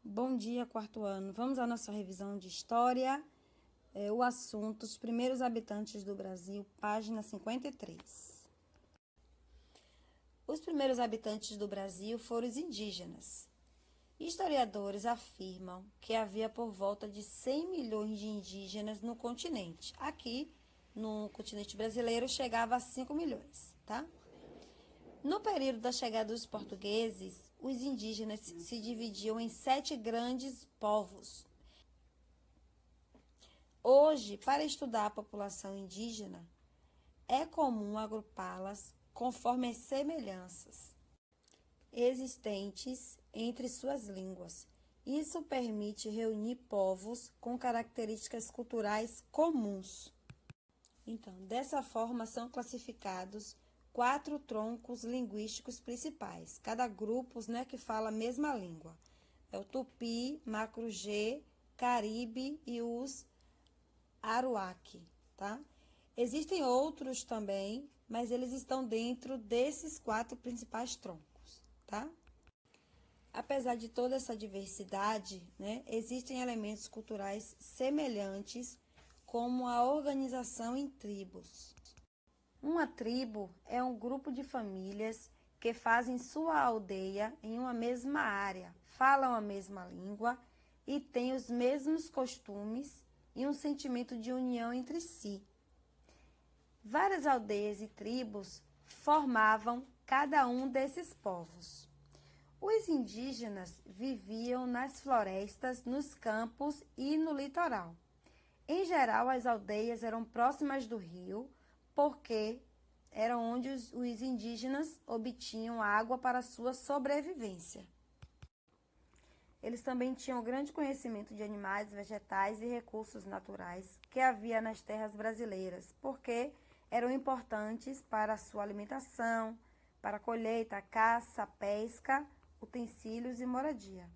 Bom dia, quarto ano. Vamos à nossa revisão de história. O assunto, os primeiros habitantes do Brasil, página 53. Os primeiros habitantes do Brasil foram os indígenas. Historiadores afirmam que havia por volta de 100 milhões de indígenas no continente. Aqui, no continente brasileiro, chegava a 5 milhões, tá? No período da chegada dos portugueses, os indígenas se dividiam em 7 grandes povos. Hoje, para estudar a população indígena, é comum agrupá-las conforme as semelhanças existentes entre suas línguas. Isso permite reunir povos com características culturais comuns. Então, dessa forma, são classificados 4 troncos linguísticos principais. Cada grupo, que fala a mesma língua. É o Tupi, Macro-G, Caribe e os Aruaque, tá? Existem outros também, mas eles estão dentro desses 4 principais troncos, tá? Apesar de toda essa diversidade, existem elementos culturais semelhantes, como a organização em tribos. Uma tribo é um grupo de famílias que fazem sua aldeia em uma mesma área, falam a mesma língua e têm os mesmos costumes e um sentimento de união entre si. Várias aldeias e tribos formavam cada um desses povos. Os indígenas viviam nas florestas, nos campos e no litoral. Em geral, as aldeias eram próximas do rio, porque era onde os indígenas obtinham água para sua sobrevivência. Eles também tinham grande conhecimento de animais, vegetais e recursos naturais que havia nas terras brasileiras, porque eram importantes para a sua alimentação, para a colheita, caça, pesca, utensílios e moradia.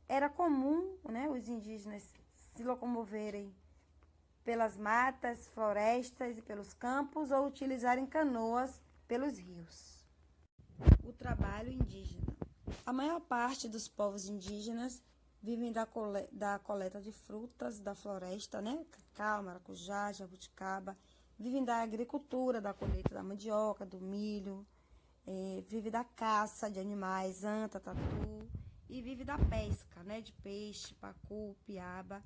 Era comum, os indígenas se locomoverem pelas matas, florestas e pelos campos ou utilizarem canoas pelos rios. O trabalho indígena. A maior parte dos povos indígenas vivem da coleta de frutas da floresta, cacau, maracujá, jabuticaba, vivem da agricultura, da colheita da mandioca, do milho, vive da caça de animais, anta, tatu, e vive da pesca, de peixe, pacu, piaba,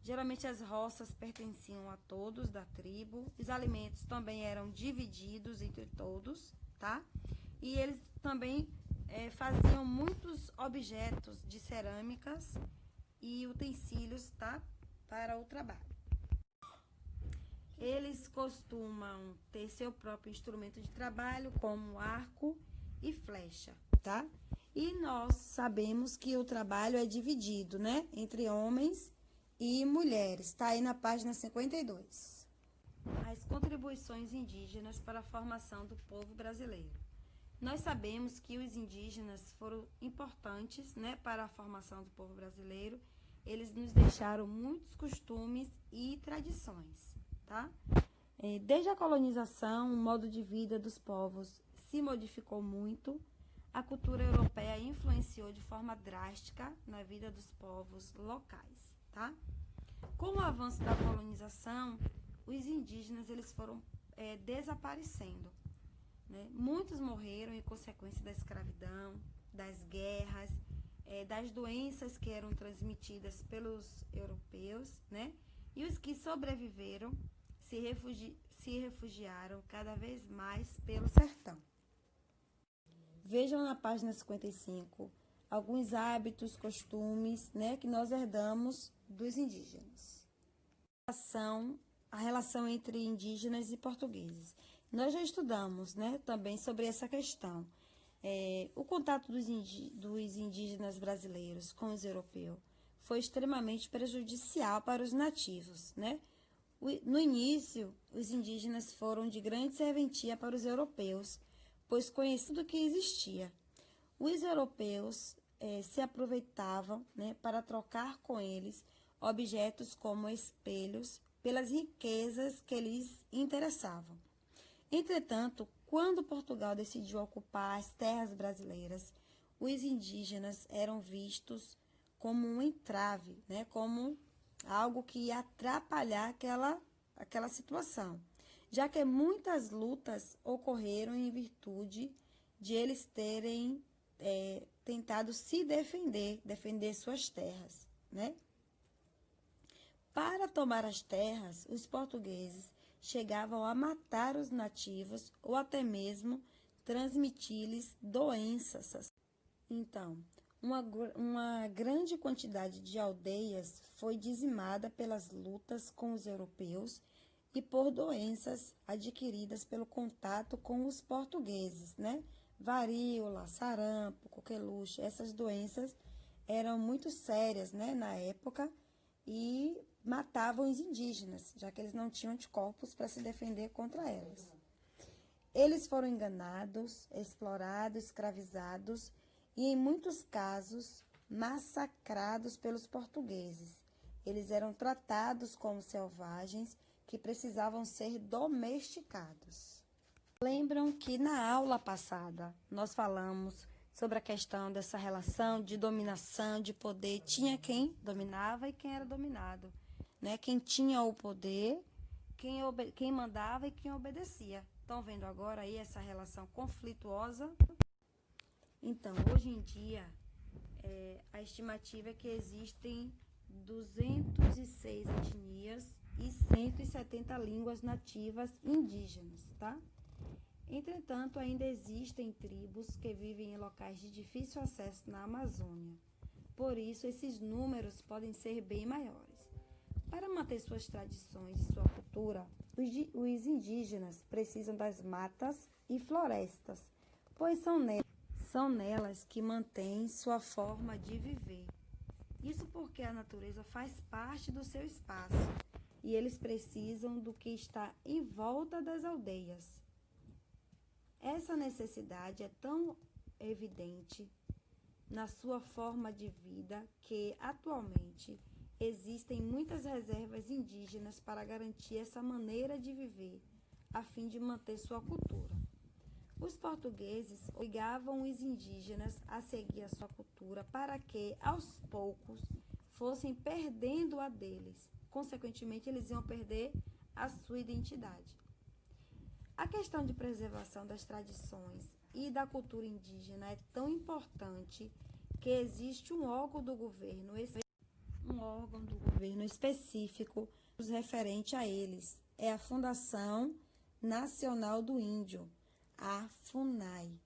Geralmente as roças pertenciam a todos da tribo, os alimentos também eram divididos entre todos, tá? E eles também faziam muitos objetos de cerâmicas e utensílios, tá? Para o trabalho. Eles costumam ter seu próprio instrumento de trabalho, como arco e flecha, tá? E nós sabemos que o trabalho é dividido, entre homens e mulheres, está aí na página 52. As contribuições indígenas para a formação do povo brasileiro. Nós sabemos que os indígenas foram importantes, para a formação do povo brasileiro. Eles nos deixaram muitos costumes e tradições, tá? Desde a colonização, o modo de vida dos povos se modificou muito. A cultura europeia influenciou de forma drástica na vida dos povos locais. Tá? Com o avanço da colonização, os indígenas eles foram desaparecendo. Muitos morreram em consequência da escravidão, das guerras, das doenças que eram transmitidas pelos europeus, E os que sobreviveram se refugiaram cada vez mais pelo sertão. Vejam na página 55 alguns hábitos, costumes, que nós herdamos dos indígenas. A relação entre indígenas e portugueses. Nós já estudamos, também sobre essa questão. O contato dos indígenas brasileiros com os europeus foi extremamente prejudicial para os nativos, No início, os indígenas foram de grande serventia para os europeus, pois conheciam que existia. Os europeus se aproveitavam para trocar com eles objetos como espelhos pelas riquezas que lhes interessavam. Entretanto, quando Portugal decidiu ocupar as terras brasileiras, os indígenas eram vistos como um entrave, né? Como algo que ia atrapalhar aquela situação, já que muitas lutas ocorreram em virtude de eles terem tentado se defender suas terras, né? Para tomar as terras, os portugueses chegavam a matar os nativos ou até mesmo transmitir-lhes doenças. Então, uma grande quantidade de aldeias foi dizimada pelas lutas com os europeus e por doenças adquiridas pelo contato com os portugueses, né? Varíola, sarampo, coqueluche, essas doenças eram muito sérias, né, na época e matavam os indígenas, já que eles não tinham anticorpos para se defender contra elas. Eles foram enganados, explorados, escravizados e, em muitos casos, massacrados pelos portugueses. Eles eram tratados como selvagens que precisavam ser domesticados. Lembram que na aula passada nós falamos sobre a questão dessa relação de dominação, de poder. Tinha quem dominava e quem era dominado, né? Quem tinha o poder, quem mandava e quem obedecia. Estão vendo agora aí essa relação conflituosa? Então, hoje em dia, a estimativa é que existem 206 etnias e 170 línguas nativas indígenas, tá? Entretanto, ainda existem tribos que vivem em locais de difícil acesso na Amazônia. Por isso, esses números podem ser bem maiores. Para manter suas tradições e sua cultura, os indígenas precisam das matas e florestas, pois são nelas que mantêm sua forma de viver. Isso porque a natureza faz parte do seu espaço e eles precisam do que está em volta das aldeias. Essa necessidade é tão evidente na sua forma de vida que, atualmente, existem muitas reservas indígenas para garantir essa maneira de viver, a fim de manter sua cultura. Os portugueses obrigavam os indígenas a seguir a sua cultura para que, aos poucos, fossem perdendo a deles. Consequentemente, eles iam perder a sua identidade. A questão de preservação das tradições e da cultura indígena é tão importante que existe um órgão do governo específico referente a eles. É a Fundação Nacional do Índio, a FUNAI.